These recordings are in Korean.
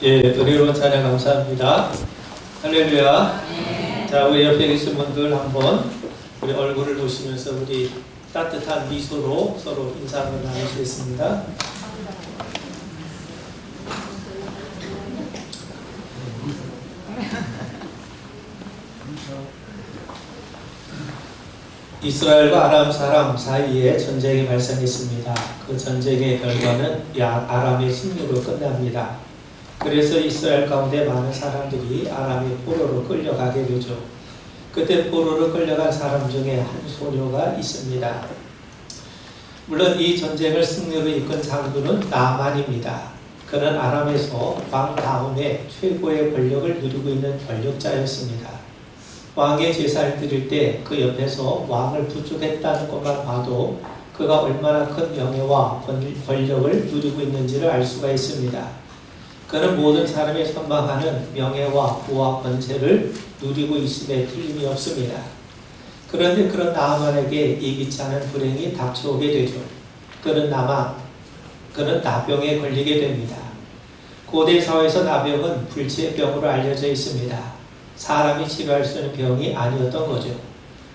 예, 은혜로운 찬양 감사합니다. 할렐루야. 네. 자, 우리 옆에 계신 분들 한번 우리 얼굴을 보시면서 우리 따뜻한 미소로 서로 인사 한번 나누시겠습니다. 이스라엘과 아람 사람 사이에 전쟁이 발생했습니다. 그 전쟁의 결과는 아람의 승리로 끝납니다. 그래서 이스라엘 가운데 많은 사람들이 아람의 포로로 끌려가게 되죠. 그때 포로로 끌려간 사람 중에 한 소녀가 있습니다. 물론 이 전쟁을 승리로 이끈 장군은 나만입니다. 그는 아람에서 왕 다음에 최고의 권력을 누리고 있는 권력자였습니다. 왕의 제사를 드릴 때 그 옆에서 왕을 부축했다는 것만 봐도 그가 얼마나 큰 명예와 권력을 누리고 있는지를 알 수가 있습니다. 그는 모든 사람이 선망하는 명예와 부와 권세를 누리고 있음에 틀림이 없습니다. 그런데 그런 나아만에게 예기치 않은 불행이 닥쳐오게 되죠. 그는 나병에 걸리게 됩니다. 고대 사회에서 나병은 불치병으로 알려져 있습니다. 사람이 치료할 수 있는 병이 아니었던 거죠.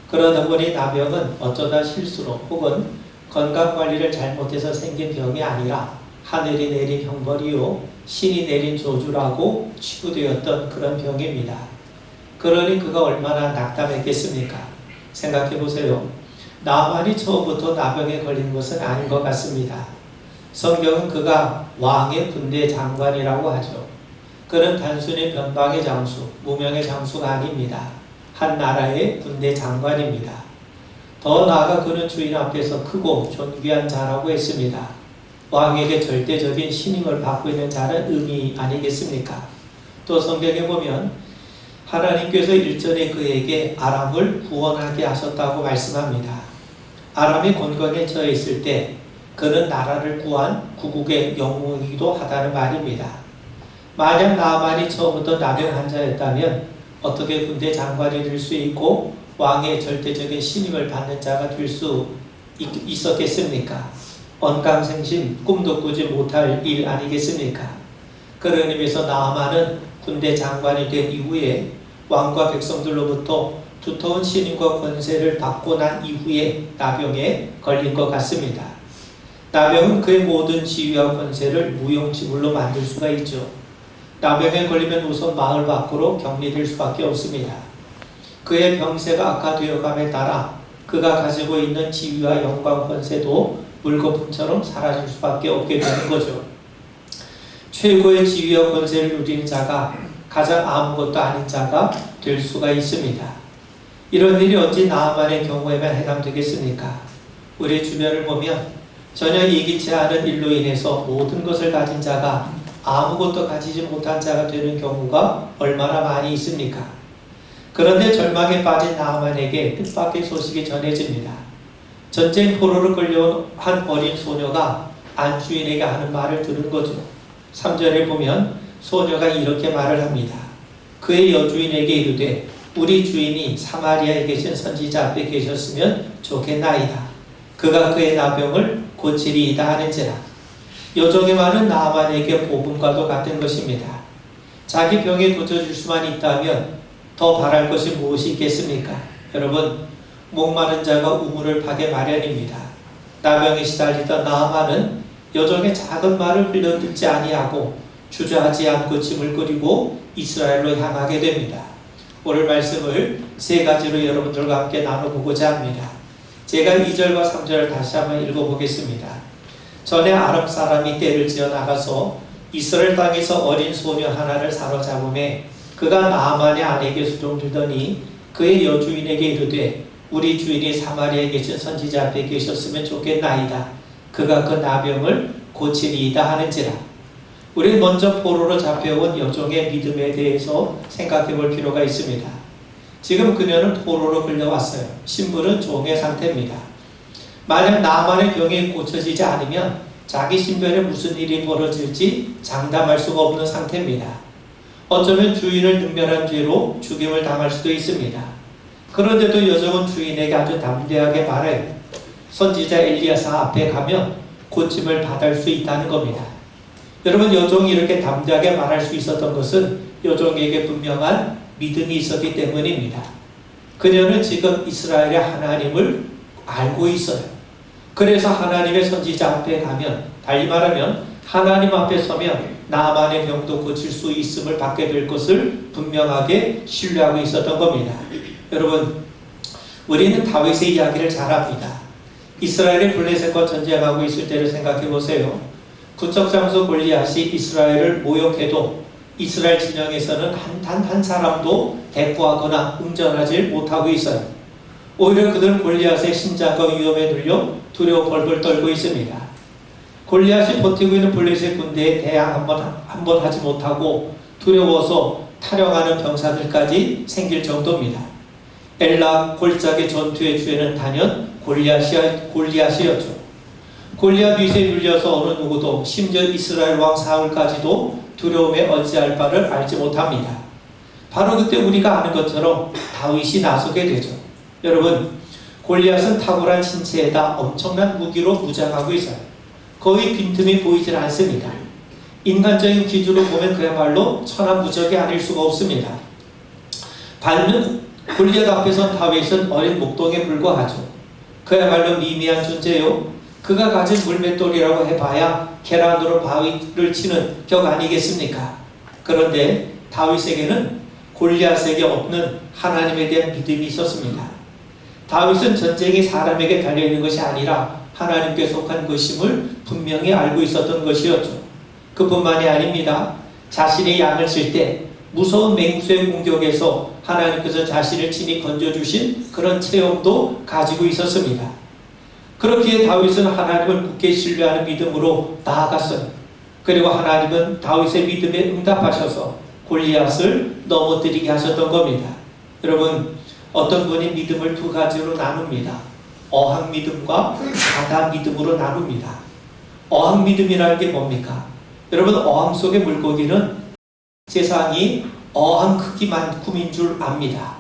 그러다 보니 나병은 어쩌다 실수로 혹은 건강관리를 잘못해서 생긴 병이 아니라 하늘이 내린 형벌이요 신이 내린 저주라고 치부되었던 그런 병입니다. 그러니 그가 얼마나 낙담했겠습니까? 생각해 보세요. 나만이 처음부터 나병에 걸린 것은 아닌 것 같습니다. 성경은 그가 왕의 군대 장관이라고 하죠. 그는 단순히 변방의 장수, 무명의 장수가 아닙니다. 한 나라의 군대 장관입니다. 더 나아가 그는 주인 앞에서 크고 존귀한 자라고 했습니다. 왕에게 절대적인 신임을 받고 있는 자는 의미 아니겠습니까? 또 성경에 보면 하나님께서 일전에 그에게 아람을 구원하게 하셨다고 말씀합니다. 아람이 곤경에 처해 있을 때 그는 나라를 구한 구국의 영웅이기도 하다는 말입니다. 만약 나아만이 처음부터 나병 환자였다면 어떻게 군대 장관이 될 수 있고 왕의 절대적인 신임을 받는 자가 될 수 있었겠습니까? 언감생심 꿈도 꾸지 못할 일 아니겠습니까? 그런 의미에서 나아만은 군대 장관이 된 이후에 왕과 백성들로부터 두터운 신임과 권세를 받고 난 이후에 나병에 걸린 것 같습니다. 나병은 그의 모든 지위와 권세를 무용지물로 만들 수가 있죠. 나병에 걸리면 우선 마을 밖으로 격리될 수밖에 없습니다. 그의 병세가 악화되어감에 따라 그가 가지고 있는 지위와 영광 권세도 물거품처럼 사라질 수밖에 없게 되는 거죠. 최고의 지위와 권세를 누리는 자가 가장 아무것도 아닌 자가 될 수가 있습니다. 이런 일이 어찌 나아만의 경우에만 해당되겠습니까? 우리 주변을 보면 전혀 예기치 않은 일로 인해서 모든 것을 가진 자가 아무것도 가지지 못한 자가 되는 경우가 얼마나 많이 있습니까? 그런데 절망에 빠진 나아만에게 뜻밖의 소식이 전해집니다. 전쟁 포로로 끌려온 한 어린 소녀가 안주인에게 하는 말을 들은 거죠. 3절에 보면 소녀가 이렇게 말을 합니다. 그의 여주인에게 이르되 우리 주인이 사마리아에 계신 선지자 앞에 계셨으면 좋겠나이다. 그가 그의 나병을 고치리이다 하는지라. 여종의 말은 나아만에게 복음과도 같은 것입니다. 자기 병에 고쳐줄 수만 있다면 더 바랄 것이 무엇이 있겠습니까? 여러분, 목마른 자가 우물을 파게 마련입니다. 나병에 시달리던 나아만은 여종의 작은 말을 흘려 듣지 아니하고 주저하지 않고 짐을 끄리고 이스라엘로 향하게 됩니다. 오늘 말씀을 세 가지로 여러분들과 함께 나눠보고자 합니다. 제가 2절과 3절을 다시 한번 읽어보겠습니다. 전에 아람 사람이 떼를 지어 나가서 이스라엘 땅에서 어린 소녀 하나를 사로잡음에 그가 나아만의 아내에게 수종들더니 그의 여주인에게 이르되 우리 주인이 사마리아에 계신 선지자 앞에 계셨으면 좋겠나이다. 그가 그 나병을 고치리이다 하는지라. 우리 먼저 포로로 잡혀온 여종의 믿음에 대해서 생각해 볼 필요가 있습니다. 지금 그녀는 포로로 끌려왔어요. 신분은 종의 상태입니다. 만약 나아만의 병이 고쳐지지 않으면 자기 신변에 무슨 일이 벌어질지 장담할 수가 없는 상태입니다. 어쩌면 주인을 능멸한 죄로 죽임을 당할 수도 있습니다. 그런데도 여종은 주인에게 아주 담대하게 말해요. 선지자 엘리야사 앞에 가면 고침을 받을 수 있다는 겁니다. 여러분, 여종이 이렇게 담대하게 말할 수 있었던 것은 여종에게 분명한 믿음이 있었기 때문입니다. 그녀는 지금 이스라엘의 하나님을 알고 있어요. 그래서 하나님의 선지자 앞에 가면, 달리 말하면 하나님 앞에 서면 나만의 병도 고칠 수 있음을 받게 될 것을 분명하게 신뢰하고 있었던 겁니다. 여러분, 우리는 다윗의 이야기를 잘 압니다. 이스라엘의 블레셋과 전쟁하고 있을 때를 생각해 보세요. 구척장수 골리앗이 이스라엘을 모욕해도 이스라엘 진영에서는 단 한 사람도 대꾸하거나 응전하지 못하고 있어요. 오히려 그들은 골리앗의 신장과 위험에 눌려 두려워 벌벌 떨고 있습니다. 골리앗이 버티고 있는 블레셋 군대에 대항 한 번 하지 못하고 두려워서 탈영하는 병사들까지 생길 정도입니다. 엘라 골짜기 전투의 주에는 단연 골리앗이었죠. 골리앗 위세에 눌려서 어느 누구도, 심지어 이스라엘 왕 사울까지도 두려움에 어찌할 바를 알지 못합니다. 바로 그때 우리가 아는 것처럼 다윗이 나서게 되죠. 여러분, 골리앗은 탁월한 신체에다 엄청난 무기로 무장하고 있어요. 거의 빈틈이 보이질 않습니다. 인간적인 기준으로 보면 그야말로 천하무적이 아닐 수가 없습니다. 반면 골리앗 앞에선 다윗은 어린 목동에 불과하죠. 그야말로 미미한 존재요. 그가 가진 물맷돌이라고 해봐야 계란으로 바위를 치는 벽 아니겠습니까? 그런데 다윗에게는 골리앗에게 없는 하나님에 대한 믿음이 있었습니다. 다윗은 전쟁이 사람에게 달려있는 것이 아니라 하나님께 속한 것임을 분명히 알고 있었던 것이었죠. 그뿐만이 아닙니다. 자신의 양을 칠 때 무서운 맹수의 공격에서 하나님께서 자신을 친히 건져주신 그런 체험도 가지고 있었습니다. 그렇기에 다윗은 하나님을 굳게 신뢰하는 믿음으로 나아갔어요. 그리고 하나님은 다윗의 믿음에 응답하셔서 골리앗을 넘어뜨리게 하셨던 겁니다. 여러분, 어떤 분이 믿음을 두 가지로 나눕니다. 어학 믿음과 바다 믿음으로 나눕니다. 어학 믿음이라는 게 뭡니까? 여러분, 어항 속의 물고기는 세상이 어항 크기만큼인 줄 압니다.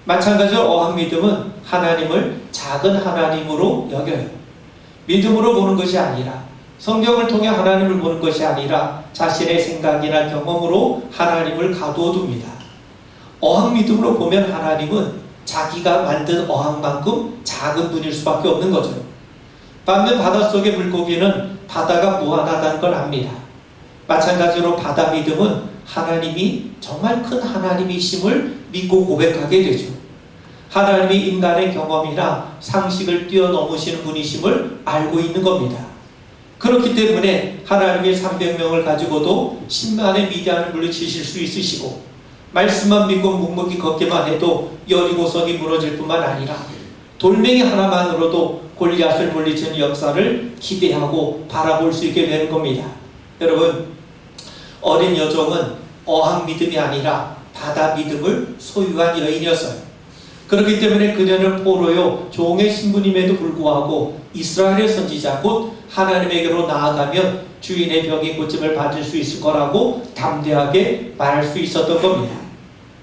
마찬가지로 어학 믿음은 하나님을 작은 하나님으로 여겨요. 믿음으로 보는 것이 아니라, 성경을 통해 하나님을 보는 것이 아니라 자신의 생각이나 경험으로 하나님을 가두어 둡니다. 어학 믿음으로 보면 하나님은 자기가 만든 어항만큼 작은 분일 수밖에 없는 거죠. 반면 바닷속의 물고기는 바다가 무한하다는 걸 압니다. 마찬가지로 바다 믿음은 하나님이 정말 큰 하나님이심을 믿고 고백하게 되죠. 하나님이 인간의 경험이나 상식을 뛰어넘으시는 분이심을 알고 있는 겁니다. 그렇기 때문에 하나님의 300명을 가지고도 10만의 미디안을 물리치실 수 있으시고, 말씀만 믿고 묵묵히 걷기만 해도 여리고성이 무너질 뿐만 아니라 돌멩이 하나만으로도 골리앗을 물리치는 역사를 기대하고 바라볼 수 있게 되는 겁니다. 여러분, 어린 여종은 어학 믿음이 아니라 바다 믿음을 소유한 여인이었어요. 그렇기 때문에 그녀는 포로요 종의 신분임에도 불구하고 이스라엘의 선지자 곧 하나님에게로 나아가면 주인의 병이 고침을 받을 수 있을 거라고 담대하게 말할 수 있었던 겁니다.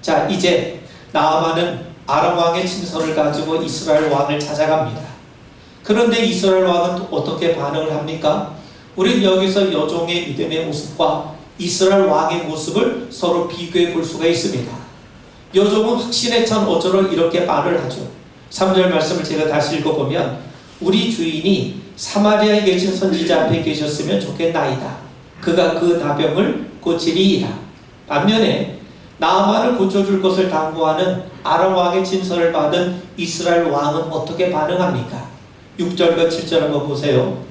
자, 이제 나아만은 아람 왕의 친서를 가지고 이스라엘 왕을 찾아갑니다. 그런데 이스라엘 왕은 어떻게 반응을 합니까? 우린 여기서 여종의 믿음의 모습과 이스라엘 왕의 모습을 서로 비교해 볼 수가 있습니다. 여종은 확신에 찬 어조로 이렇게 말을 하죠. 3절 말씀을 제가 다시 읽어보면, 우리 주인이 사마리아에 계신 선지자 앞에 계셨으면 좋겠나이다. 그가 그 나병을 고치리이다. 반면에 나아만을 고쳐줄 것을 당부하는 아람 왕의 진서를 받은 이스라엘 왕은 어떻게 반응합니까? 6절과 7절 한번 보세요.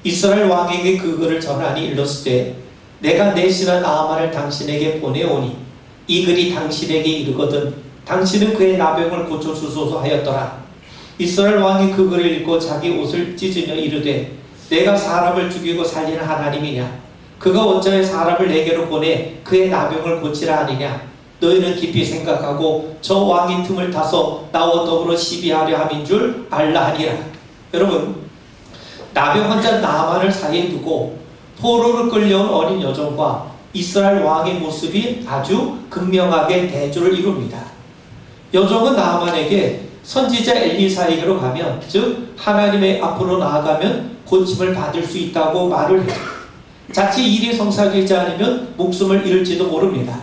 이스라엘 왕에게 그 글을 전하니 일렀으되, 내가 내 신하 나아만을 당신에게 보내오니 이 글이 당신에게 이르거든 당신은 그의 나병을 고쳐주소서 하였더라. 이스라엘 왕이 그 글을 읽고 자기 옷을 찢으며 이르되, 내가 사람을 죽이고 살리는 하나님이냐? 그가 어찌하여 사람을 내게로 보내 그의 나병을 고치라 하느냐? 너희는 깊이 생각하고 저 왕의 틈을 타서 나와 더불어 시비하려 함인 줄 알라 하니라. 여러분, 나병 환자 나아만을 사이에 두고 포로로 끌려온 어린 여종과 이스라엘 왕의 모습이 아주 극명하게 대조를 이룹니다. 여종은 나아만에게 선지자 엘리사에게로 가면, 즉 하나님의 앞으로 나아가면 고침을 받을 수 있다고 말을 해요. 자칫 일이 성사되지 않으면 목숨을 잃을지도 모릅니다.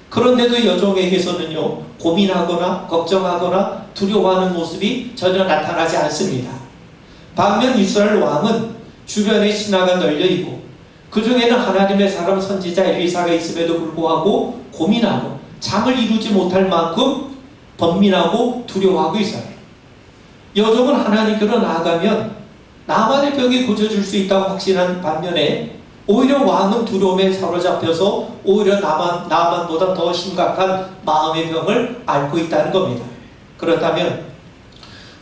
그런데도 여종에게서는요, 고민하거나 걱정하거나 두려워하는 모습이 전혀 나타나지 않습니다. 반면 이스라엘 왕은 주변에 신하가 널려 있고 그 중에는 하나님의 사람 선지자 엘리사가 있음에도 불구하고 고민하고 잠을 이루지 못할 만큼 번민하고 두려워하고 있어요. 여종은 하나님께로 나아가면 나만의 병이 고쳐질 수 있다고 확신한 반면에 오히려 왕은 두려움에 사로잡혀서 오히려 나만보다 더 심각한 마음의 병을 앓고 있다는 겁니다. 그렇다면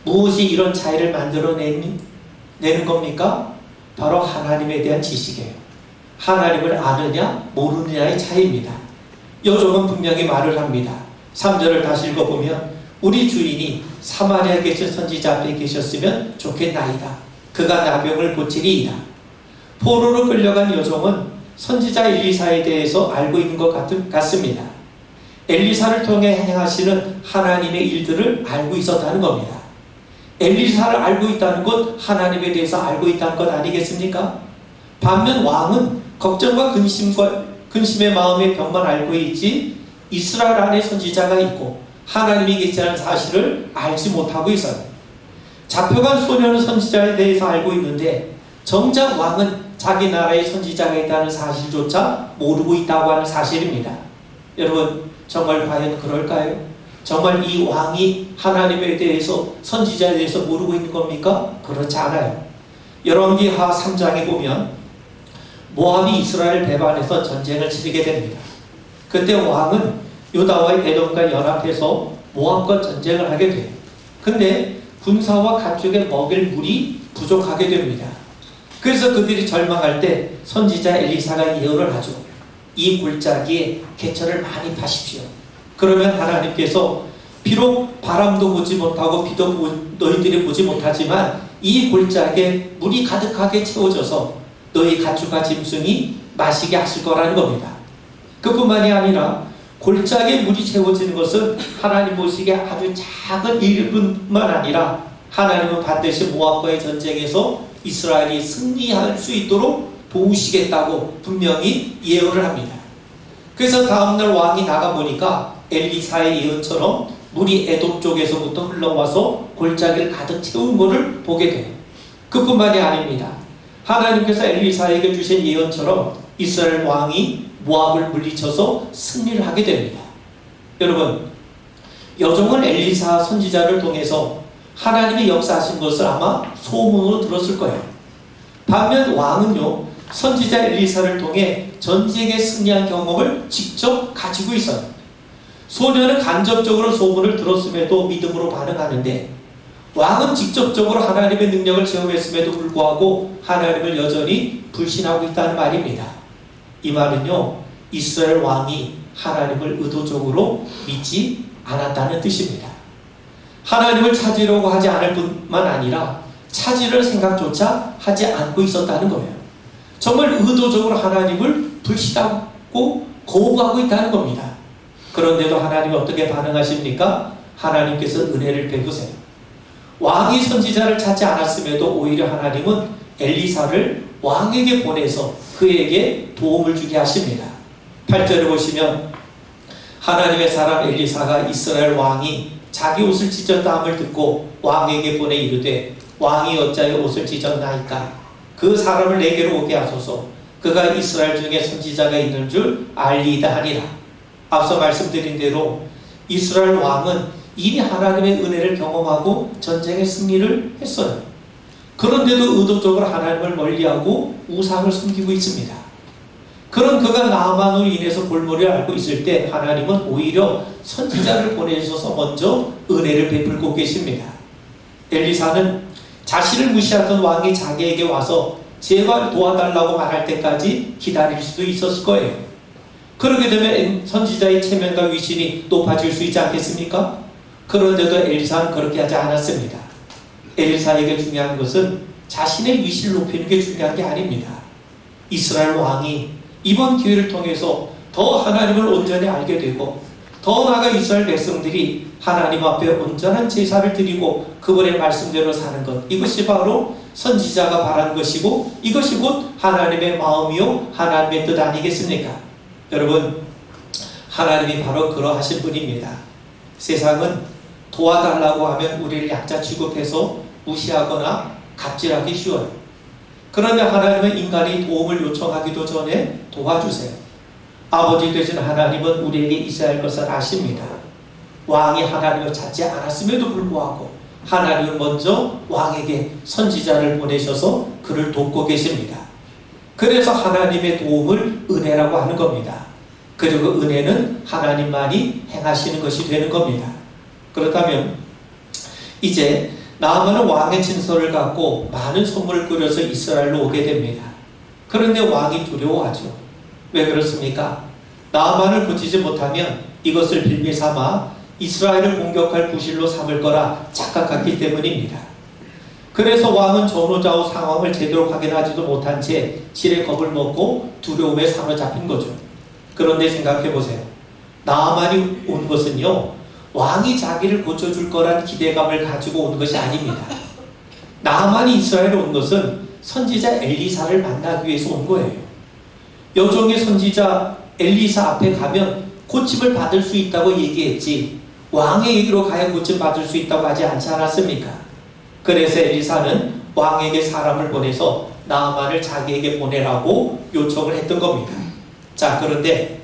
무엇이 이런 차이를 만들어내는 겁니까? 바로 하나님에 대한 지식이에요. 하나님을 아느냐 모르느냐의 차이입니다. 여종은 분명히 말을 합니다. 3절을 다시 읽어보면 우리 주인이 사마리아에 계신 선지자 앞에 계셨으면 좋겠나이다. 그가 나병을 고치리이다. 포로로 끌려간 여종은 선지자 엘리사에 대해서 알고 있는 것 같습니다. 엘리사를 통해 행하시는 하나님의 일들을 알고 있었다는 겁니다. 엘리사를 알고 있다는 것, 하나님에 대해서 알고 있다는 것 아니겠습니까? 반면 왕은 걱정과 근심의 마음의 병만 알고 있지 이스라엘 안에 선지자가 있고 하나님이 계시다는 사실을 알지 못하고 있어요. 잡혀간 소년은 선지자에 대해서 알고 있는데 정작 왕은 자기 나라의 선지자가 있다는 사실조차 모르고 있다고 하는 사실입니다. 여러분, 정말 과연 그럴까요? 정말 이 왕이 하나님에 대해서 선지자에 대해서 모르고 있는 겁니까? 그렇지 않아요. 열왕기하 3장에 보면 모압이 이스라엘 배반해서 전쟁을 치르게 됩니다. 그때 왕은 유다와 에돔과 연합해서 모압과 전쟁을 하게 돼요. 근데 군사와 가축에 먹일 물이 부족하게 됩니다. 그래서 그들이 절망할 때 선지자 엘리사가 예언을 하죠. 이 골짜기에 개천을 많이 파십시오. 그러면 하나님께서 비록 바람도 보지 못하고 비도 너희들이 보지 못하지만 이 골짜기에 물이 가득하게 채워져서 너희 가축과 짐승이 마시게 하실 거라는 겁니다. 그뿐만이 아니라 골짜기에 물이 채워지는 것은 하나님 보시기에 아주 작은 일뿐만 아니라 하나님은 반드시 모압과의 전쟁에서 이스라엘이 승리할 수 있도록 도우시겠다고 분명히 예언을 합니다. 그래서 다음날 왕이 나가보니까 엘리사의 예언처럼 물이 에돔 쪽에서부터 흘러와서 골짜기를 가득 채운 것을 보게 돼요. 그뿐만이 아닙니다. 하나님께서 엘리사에게 주신 예언처럼 이스라엘 왕이 모압을 물리쳐서 승리를 하게 됩니다. 여러분, 여종은 엘리사 선지자를 통해서 하나님이 역사하신 것을 아마 소문으로 들었을 거예요. 반면 왕은요, 선지자 엘리사를 통해 전쟁에 승리한 경험을 직접 가지고 있어요. 소년은 간접적으로 소문을 들었음에도 믿음으로 반응하는데 왕은 직접적으로 하나님의 능력을 체험했음에도 불구하고 하나님을 여전히 불신하고 있다는 말입니다. 이 말은요, 이스라엘 왕이 하나님을 의도적으로 믿지 않았다는 뜻입니다. 하나님을 찾으려고 하지 않을 뿐만 아니라 찾으려 생각조차 하지 않고 있었다는 거예요. 정말 의도적으로 하나님을 불신하고 거부하고 있다는 겁니다. 그런데도 하나님이 어떻게 반응하십니까? 하나님께서 은혜를 베푸세요. 왕이 선지자를 찾지 않았음에도 오히려 하나님은 엘리사를 왕에게 보내서 그에게 도움을 주게 하십니다. 8절에 보시면 하나님의 사람 엘리사가 이스라엘 왕이 자기 옷을 찢었다함을 듣고 왕에게 보내 이르되 왕이 어찌하여 옷을 찢었나이까? 그 사람을 내게로 오게 하소서. 그가 이스라엘 중에 선지자가 있는 줄 알리이다 하니라. 앞서 말씀드린 대로 이스라엘 왕은 이미 하나님의 은혜를 경험하고 전쟁의 승리를 했어요. 그런데도 의도적으로 하나님을 멀리하고 우상을 숨기고 있습니다. 그런 그가 나아만으로 인해서 골머리를 앓고 있을 때 하나님은 오히려 선지자를 보내셔서 먼저 은혜를 베풀고 계십니다. 엘리사는 자신을 무시하던 왕이 자기에게 와서 제발 도와달라고 말할 때까지 기다릴 수도 있었을 거예요. 그러게 되면 선지자의 체면과 위신이 높아질 수 있지 않겠습니까? 그런데도 엘리사는 그렇게 하지 않았습니다. 엘리사에게 중요한 것은 자신의 위신을 높이는 게 중요한 게 아닙니다. 이스라엘 왕이 이번 기회를 통해서 더 하나님을 온전히 알게 되고 더 나아가 이스라엘 백성들이 하나님 앞에 온전한 제사를 드리고 그분의 말씀대로 사는 것, 이것이 바로 선지자가 바란 것이고 이것이 곧 하나님의 마음이요 하나님의 뜻 아니겠습니까? 여러분, 하나님이 바로 그러하신 분입니다. 세상은 도와달라고 하면 우리를 약자 취급해서 무시하거나 갑질하기 쉬워요. 그런데 하나님은 인간이 도움을 요청하기도 전에 도와주세요. 아버지 되신 하나님은 우리에게 있어야 할 것을 아십니다. 왕이 하나님을 찾지 않았음에도 불구하고 하나님은 먼저 왕에게 선지자를 보내셔서 그를 돕고 계십니다. 그래서 하나님의 도움을 은혜라고 하는 겁니다. 그리고 은혜는 하나님만이 행하시는 것이 되는 겁니다. 그렇다면 이제 나아만은 왕의 진서를 갖고 많은 선물을 꾸려서 이스라엘로 오게 됩니다. 그런데 왕이 두려워하죠. 왜 그렇습니까? 나아만을 고치지 못하면 이것을 빌미 삼아 이스라엘을 공격할 구실로 삼을 거라 착각했기 때문입니다. 그래서 왕은 전후좌우 상황을 제대로 확인하지도 못한 채 질의 겁을 먹고 두려움에 사로잡힌 거죠. 그런데 생각해 보세요. 나아만이 온 것은요, 왕이 자기를 고쳐줄 거란 기대감을 가지고 온 것이 아닙니다. 나아만이 이스라엘에 온 것은 선지자 엘리사를 만나기 위해서 온 거예요. 여종의 선지자 엘리사 앞에 가면 고침을 받을 수 있다고 얘기했지 왕에게로 가야 고침 받을 수 있다고 하지 않지 않았습니까? 그래서 엘리사는 왕에게 사람을 보내서 나아만을 자기에게 보내라고 요청을 했던 겁니다. 자, 그런데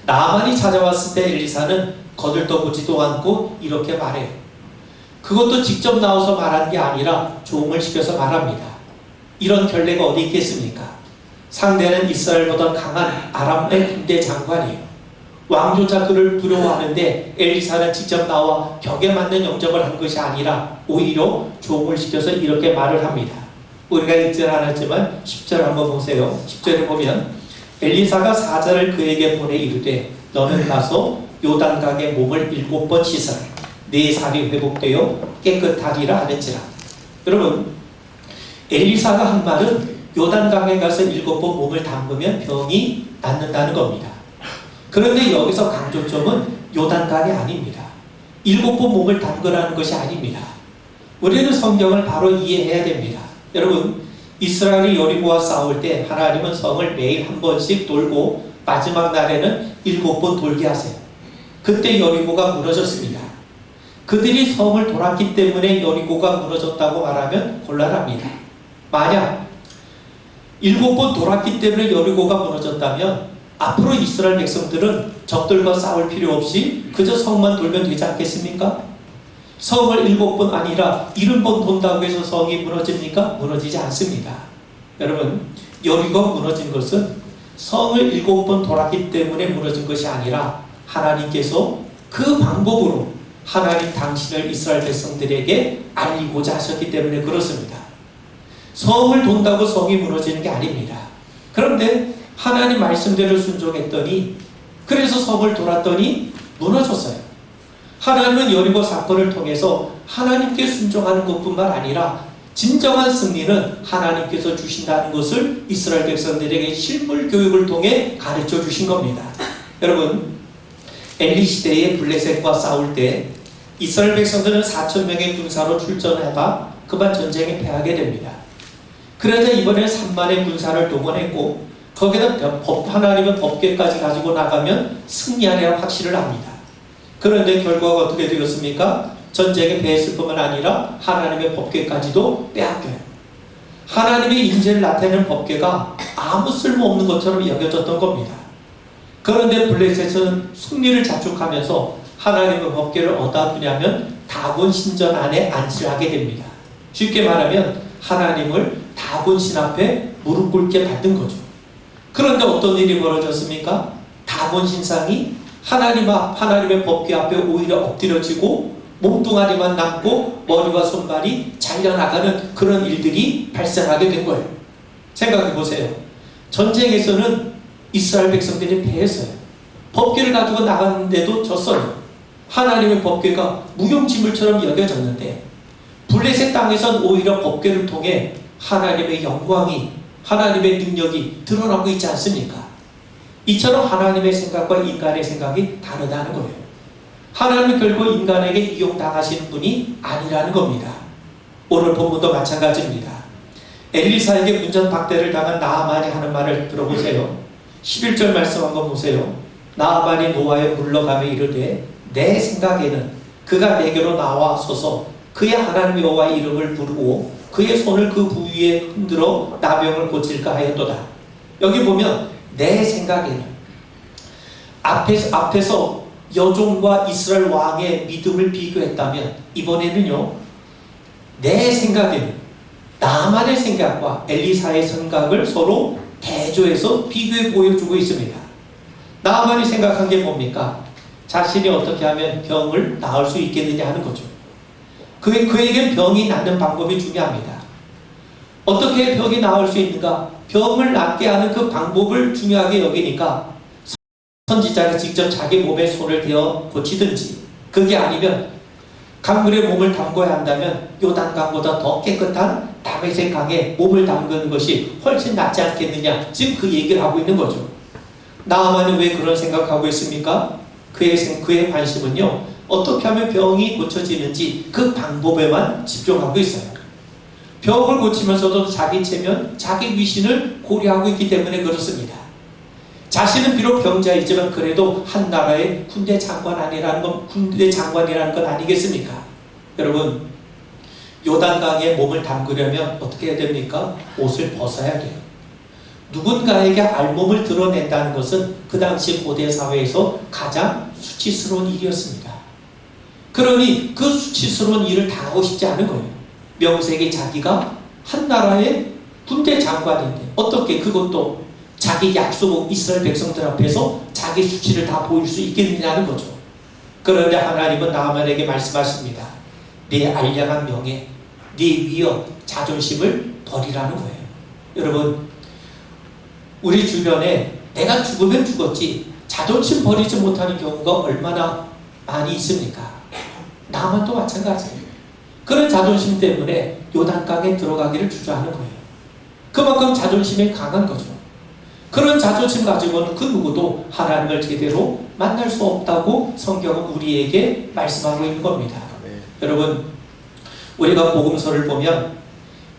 나아만이 찾아왔을 때 엘리사는 거들떠보지도 않고 이렇게 말해요. 그것도 직접 나와서 말한 게 아니라 종을 시켜서 말합니다. 이런 결례가 어디 있겠습니까? 상대는 이스라엘보다 강한 아람의 군대 장관이에요. 왕조차 그를 두려워하는데 엘리사는 직접 나와 벽에 맞는 영접을 한 것이 아니라 오히려 종을 시켜서 이렇게 말을 합니다. 우리가 읽지 않았지만 10절 한번 보세요. 10절에 보면 엘리사가 사자를 그에게 보내 이르되 너는 가서 요단강에 몸을 7번 씻으라. 네 살이 회복되어 깨끗하리라 하는지라. 여러분, 엘리사가 한 말은 요단강에 가서 7번 몸을 담그면 병이 낫는다는 겁니다. 그런데 여기서 강조점은 요단강이 아닙니다. 7번 몸을 담그라는 것이 아닙니다. 우리는 성경을 바로 이해해야 됩니다. 여러분, 이스라엘이 여리고와 싸울 때 하나님은 성을 매일 한 번씩 돌고 마지막 날에는 7번 돌게 하세요. 그때 여리고가 무너졌습니다. 그들이 성을 돌았기 때문에 여리고가 무너졌다고 말하면 곤란합니다. 만약 7번 돌았기 때문에 여리고가 무너졌다면 앞으로 이스라엘 백성들은 적들과 싸울 필요 없이 그저 성만 돌면 되지 않겠습니까? 성을 7번 아니라 70번 돈다고 해서 성이 무너집니까? 무너지지 않습니다. 여러분, 여리고가 무너진 것은 성을 7번 돌았기 때문에 무너진 것이 아니라 하나님께서 그 방법으로 하나님 당신을 이스라엘 백성들에게 알리고자 하셨기 때문에 그렇습니다. 성을 돈다고 성이 무너지는 게 아닙니다. 그런데 하나님 말씀대로 순종했더니 그래서 성을 돌았더니 무너졌어요. 하나님은 여리고 사건을 통해서 하나님께 순종하는 것뿐만 아니라 진정한 승리는 하나님께서 주신다는 것을 이스라엘 백성들에게 실물 교육을 통해 가르쳐 주신 겁니다. 여러분, 엘리 시대에 블레셋과 싸울 때 이스라엘 백성들은 4,000명의 군사로 출전하다 그만 전쟁에 패하게 됩니다. 그러자 이번에 3만의 군사를 동원했고 거기다 하나님은 법궤까지 가지고 나가면 승리하리라 확신을 합니다. 그런데 결과가 어떻게 되었습니까? 전쟁에 패했을 뿐만 아니라 하나님의 법궤까지도 빼앗겨요. 하나님의 인재를 나타내는 법궤가 아무 쓸모없는 것처럼 여겨졌던 겁니다. 그런데 블레셋은 승리를 자축하면서 하나님의 법궤를 어디다 두냐면 다곤 신전 안에 안치를 하게 됩니다. 쉽게 말하면 하나님을 다곤 신 앞에 무릎 꿇게 만든 거죠. 그런데 어떤 일이 벌어졌습니까? 다곤 신상이 하나님의 법궤 앞에 오히려 엎드려지고 몸뚱아리만 남고 머리와 손발이 잘려나가는 그런 일들이 발생하게 된 거예요. 생각해 보세요. 전쟁에서는 이스라엘 백성들이 패했어요. 법궤를 가지고 나갔는데도 졌어요. 하나님의 법궤가 무용지물처럼 여겨졌는데 블레셋 땅에선 오히려 법궤를 통해 하나님의 영광이, 하나님의 능력이 드러나고 있지 않습니까? 이처럼 하나님의 생각과 인간의 생각이 다르다는 거예요. 하나님은 결국 인간에게 이용당하시는 분이 아니라는 겁니다. 오늘 본문도 마찬가지입니다. 엘리사에게 문전박대를 당한 나아만이 하는 말을 들어보세요. 11절 말씀 한번 보세요. 나아만이 노하여 물러가며 이르되 내 생각에는 그가 내게로 나와서서 그의 하나님 여호와의 이름을 부르고 그의 손을 그 부위에 흔들어 나병을 고칠까 하였도다. 여기 보면 내 생각에는 앞에서 여종과 이스라엘 왕의 믿음을 비교했다면 이번에는요, 내 생각에는 나만의 생각과 엘리사의 생각을 서로 대조해서 비교해 보여주고 있습니다. 나만이 생각한 게 뭡니까? 자신이 어떻게 하면 병을 나을 수 있겠느냐 하는 거죠. 그에겐 병이 낫는 방법이 중요합니다. 어떻게 병이 나을 수 있는가? 병을 낫게 하는 그 방법을 중요하게 여기니까 선지자가 직접 자기 몸에 손을 대어 고치든지, 그게 아니면 강물에 몸을 담궈야 한다면 요단강보다 더 깨끗한 다메섹 강에 몸을 담그는 것이 훨씬 낫지 않겠느냐, 지금 그 얘기를 하고 있는 거죠. 나아만은 왜 그런 생각하고 있습니까? 그의 관심은요, 어떻게 하면 병이 고쳐지는지 그 방법에만 집중하고 있어요. 병을 고치면서도 자기 체면, 자기 위신을 고려하고 있기 때문에 그렇습니다. 자신은 비록 병자이지만 그래도 한 나라의 군대 장관이라는 건 아니겠습니까? 여러분, 요단강에 몸을 담그려면 어떻게 해야 됩니까? 옷을 벗어야 돼요. 누군가에게 알몸을 드러낸다는 것은 그 당시 고대 사회에서 가장 수치스러운 일이었습니다. 그러니 그 수치스러운 일을 당하고 싶지 않은 거예요. 명색이 자기가 한 나라의 군대 장관인데 어떻게 그것도 자기 약속 이스라엘 백성들 앞에서 자기 수치를 다 보일 수 있겠느냐는 거죠. 그런데 하나님은 나아만에게 말씀하십니다. 네 알량한 명예, 네 위엄, 자존심을 버리라는 거예요. 여러분, 우리 주변에 내가 죽으면 죽었지 자존심 버리지 못하는 경우가 얼마나 많이 있습니까? 나만도 마찬가지예요. 그런 자존심 때문에 요단강에 들어가기를 주저하는 거예요. 그만큼 자존심이 강한 거죠. 그런 자존심 가지고는 그 누구도 하나님을 제대로 만날 수 없다고 성경은 우리에게 말씀하고 있는 겁니다. 여러분, 우리가 복음서를 보면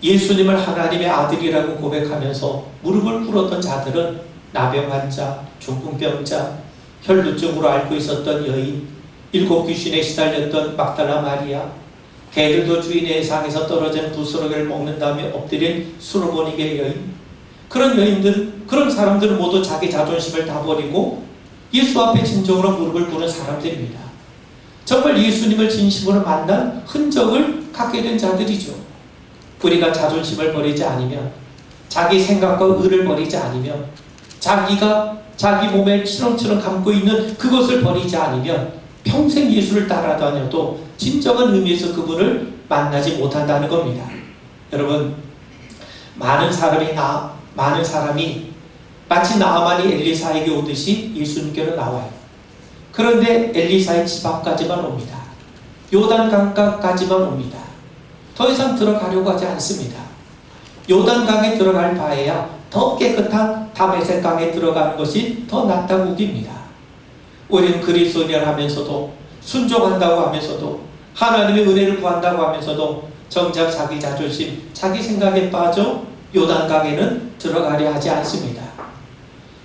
예수님을 하나님의 아들이라고 고백하면서 무릎을 꿇었던 자들은 나병 환자, 중풍병자, 혈루증으로 앓고 있었던 여인, 7 귀신에 시달렸던 막달라 마리아, 개들도 주인의 상에서 떨어진 부스러기를 먹는 다음에 엎드린 수르보니게 여인, 그런 사람들은 모두 자기 자존심을 다 버리고 예수 앞에 진정으로 무릎을 꿇은 사람들입니다. 정말 예수님을 진심으로 만난 흔적을 갖게 된 자들이죠. 우리가 자존심을 버리지 않으면, 자기 생각과 의를 버리지 않으면, 자기가 자기 몸에 치렁치렁 감고 있는 그것을 버리지 않으면 평생 예수를 따라다녀도 진정한 의미에서 그분을 만나지 못한다는 겁니다. 여러분, 많은 사람이 마치 나아만이 엘리사에게 오듯이 예수님께로 나와요. 그런데 엘리사의 집 앞까지만 옵니다. 요단강가까지만 옵니다. 더 이상 들어가려고 하지 않습니다. 요단강에 들어갈 바에야 더 깨끗한 다메섹 강에 들어가는 것이 더 낫다고 우깁니다. 우리는 그리스도인을 하면서도, 순종한다고 하면서도, 하나님의 은혜를 구한다고 하면서도 정작 자기 자존심, 자기 생각에 빠져 요단강에는 들어가려 하지 않습니다.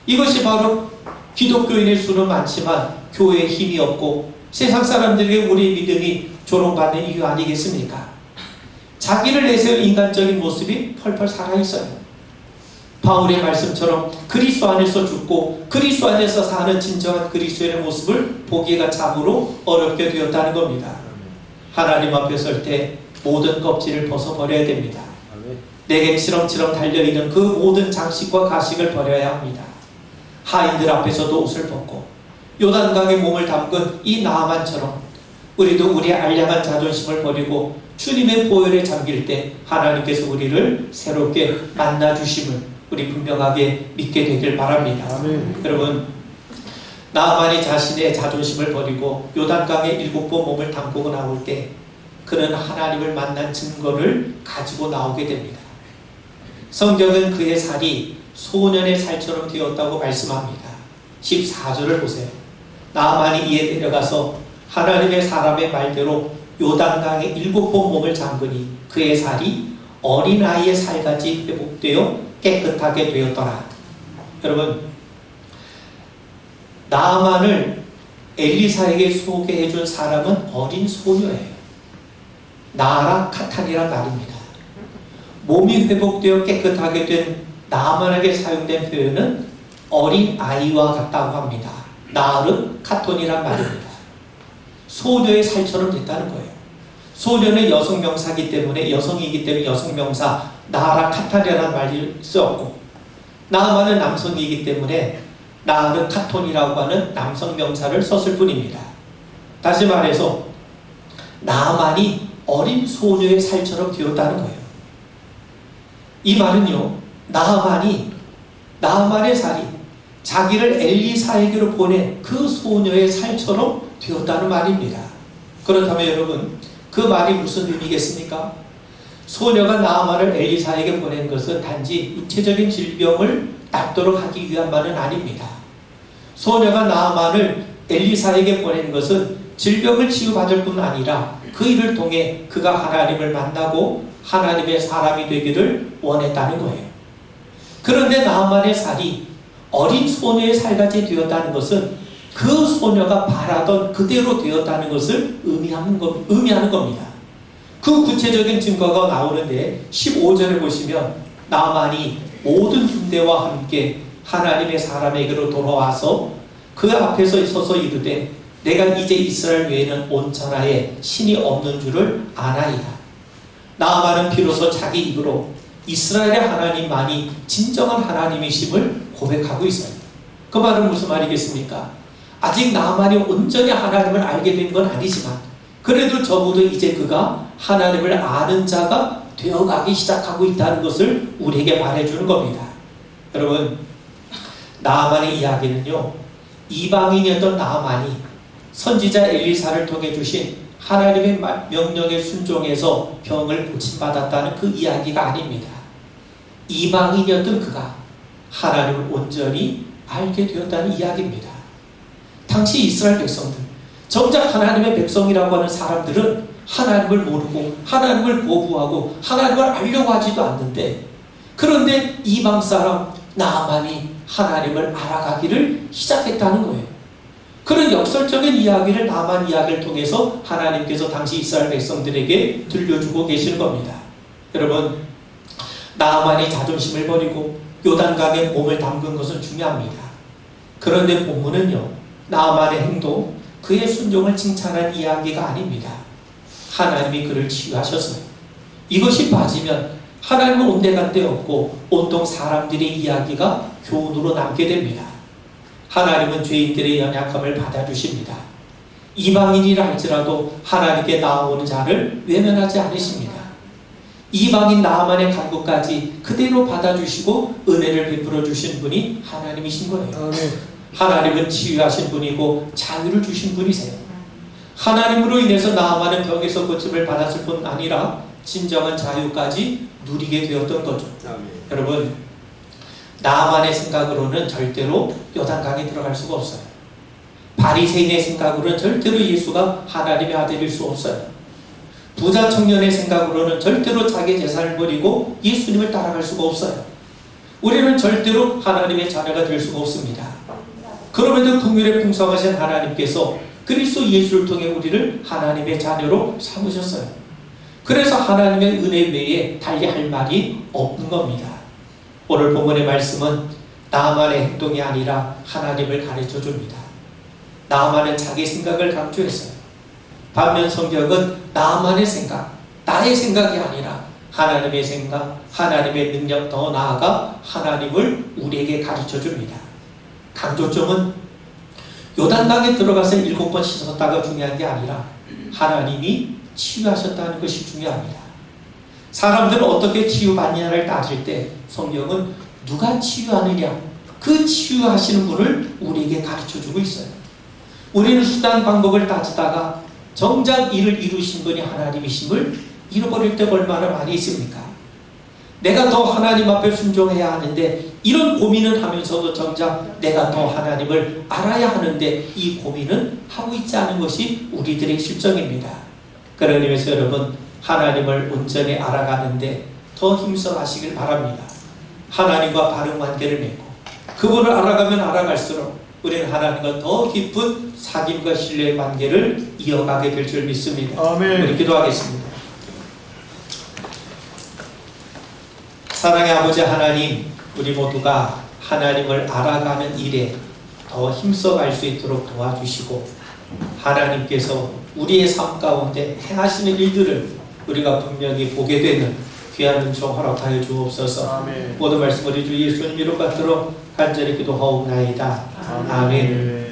이것이 바로 기독교인의 수는 많지만 교회에 힘이 없고 세상 사람들에게 우리 믿음이 조롱받는 이유 아니겠습니까? 자기를 내세운 인간적인 모습이 펄펄 살아있어요. 바울의 말씀처럼 그리스도 안에서 죽고 그리스도 안에서 사는 진정한 그리스도인의 모습을 보기가 참으로 어렵게 되었다는 겁니다. 하나님 앞에 설 때 모든 껍질을 벗어버려야 됩니다. 내게 치렁치렁 달려있는 그 모든 장식과 가식을 버려야 합니다. 하인들 앞에서도 옷을 벗고 요단강에 몸을 담근 이 나아만처럼 우리도 우리의 알량한 자존심을 버리고 주님의 보혈에 잠길 때 하나님께서 우리를 새롭게 만나주심을 우리 분명하게 믿게 되길 바랍니다. 아멘. 여러분, 나아만이 자신의 자존심을 버리고 요단강에 7번 몸을 담그고 나올 때 그는 하나님을 만난 증거를 가지고 나오게 됩니다. 성경은 그의 살이 소년의 살처럼 되었다고 말씀합니다. 14절을 보세요. 나아만이 이에 데려가서 하나님의 사람의 말대로 요단강에 7번 몸을 잠그니 그의 살이 어린아이의 살같이 회복되어 깨끗하게 되었더라. 여러분, 나아만을 엘리사에게 소개해 준 사람은 어린 소녀예요. 나아라 카탄이란 말입니다. 몸이 회복되어 깨끗하게 된 나아만에게 사용된 표현은 어린 아이와 같다고 합니다. 나아르 카톤이란 말입니다. 소녀의 살처럼 됐다는 거예요. 소녀는 여성명사이기 때문에 여성이기 때문에 여성명사 나아라 카탄이라는 말을 썼고, 나아만은 남성이기 때문에 나아르 카톤이라고 하는 남성명사를 썼을 뿐입니다. 다시 말해서 나아만이 어린 소녀의 살처럼 되었다는 거예요. 이 말은요, 나아만의 살이 자기를 엘리사에게로 보낸 그 소녀의 살처럼 되었다는 말입니다. 그렇다면 여러분, 그 말이 무슨 의미겠습니까? 소녀가 나아만을 엘리사에게 보낸 것은 단지 육체적인 질병을 낫도록 하기 위함만은 아닙니다. 소녀가 나아만을 엘리사에게 보낸 것은 질병을 치유받을 뿐 아니라 그 일을 통해 그가 하나님을 만나고 하나님의 사람이 되기를 원했다는 거예요. 그런데 나아만의 살이 어린 소녀의 살같이 되었다는 것은 그 소녀가 바라던 그대로 되었다는 것을 의미하는 겁니다. 그 구체적인 증거가 나오는데 15절에 보시면 나아만이 모든 군대와 함께 하나님의 사람에게로 돌아와서 그 앞에서 서서 이르되 내가 이제 이스라엘 외에는 온 천하에 신이 없는 줄을 아나이다. 나아만은 비로소 자기 입으로 이스라엘의 하나님만이 진정한 하나님이심을 고백하고 있어요. 그 말은 무슨 말이겠습니까? 아직 나아만이 온전히 하나님을 알게 된 건 아니지만 그래도 적어도 이제 그가 하나님을 아는 자가 되어가기 시작하고 있다는 것을 우리에게 말해주는 겁니다. 여러분, 나아만의 이야기는요, 이방인이었던 나아만이 선지자 엘리사를 통해 주신 하나님의 명령에 순종해서 병을 고침받았다는 그 이야기가 아닙니다. 이방인이었던 그가 하나님을 온전히 알게 되었다는 이야기입니다. 당시 이스라엘 백성들, 정작 하나님의 백성이라고 하는 사람들은 하나님을 모르고 하나님을 거부하고 하나님을 알려고 하지도 않는데, 그런데 이방 사람 나아만이 하나님을 알아가기를 시작했다는 거예요. 그런 역설적인 이야기를 나아만 이야기를 통해서 하나님께서 당시 이스라엘 백성들에게 들려주고 계시는 겁니다. 여러분, 나아만이 자존심을 버리고 요단강에 몸을 담근 것은 중요합니다. 그런데 본문은요, 나아만의 행동, 그의 순종을 칭찬한 이야기가 아닙니다. 하나님이 그를 치유하셔서요. 이것이 빠지면 하나님은 온데간데 없고 온통 사람들의 이야기가 교훈으로 남게 됩니다. 하나님은 죄인들의 연약함을 받아주십니다. 이방인이라 할지라도 하나님께 나아오는 자를 외면하지 않으십니다. 이방인 나아만의 간구까지 그대로 받아주시고 은혜를 베풀어 주신 분이 하나님이신 거예요. 하나님은 치유하신 분이고 자유를 주신 분이세요. 하나님으로 인해서 나아만은 병에서 고침을 받았을 뿐 아니라 진정한 자유까지 누리게 되었던 거죠. 여러분, 나아만의 생각으로는 절대로 요단강에 들어갈 수가 없어요. 바리새인의 생각으로는 절대로 예수가 하나님의 아들일 수 없어요. 부자 청년의 생각으로는 절대로 자기 재산을 버리고 예수님을 따라갈 수가 없어요. 우리는 절대로 하나님의 자녀가 될 수가 없습니다. 그럼에도 긍휼에 풍성하신 하나님께서 그리스도 예수를 통해 우리를 하나님의 자녀로 삼으셨어요. 그래서 하나님의 은혜 외에 달리 할 말이 없는 겁니다. 오늘 본문의 말씀은 나아만의 행동이 아니라 하나님을 가르쳐 줍니다. 나아만은 자기 생각을 강조했어요. 반면 성경은 나아만의 생각, 나의 생각이 아니라 하나님의 생각, 하나님의 능력, 더 나아가 하나님을 우리에게 가르쳐 줍니다. 강조점은 요단강에 들어가서 7번 씻었다가 중요한 게 아니라 하나님이 치유하셨다는 것이 중요합니다. 사람들은 어떻게 치유받느냐를 따질 때 성경은 누가 치유하느냐, 그 치유하시는 분을 우리에게 가르쳐주고 있어요. 우리는 수단 방법을 따지다가 정작 이를 이루신 분이 하나님이심을 잃어버릴 때가 얼마나 많이 있습니까? 내가 더 하나님 앞에 순종해야 하는데 이런 고민을 하면서도 정작 내가 더 하나님을 알아야 하는데 이 고민은 하고 있지 않은 것이 우리들의 실정입니다. 그런 의미에서 여러분 하나님을 온전히 알아가는데 더 힘써 하시길 바랍니다. 하나님과 바른 관계를 맺고 그분을 알아가면 알아갈수록 우리는 하나님과 더 깊은 사귐과 신뢰의 관계를 이어가게 될 줄 믿습니다. 아멘. 우리 기도하겠습니다. 사랑의 아버지 하나님, 우리 모두가 하나님을 알아가는 일에 더 힘써갈 수 있도록 도와주시고 하나님께서 우리의 삶 가운데 행하시는 일들을 우리가 분명히 보게 되는 귀한 은총 허락하여 주옵소서. 아멘. 모든 말씀 우리 주 예수님 이름 받들어 간절히 기도하옵나이다. 아멘.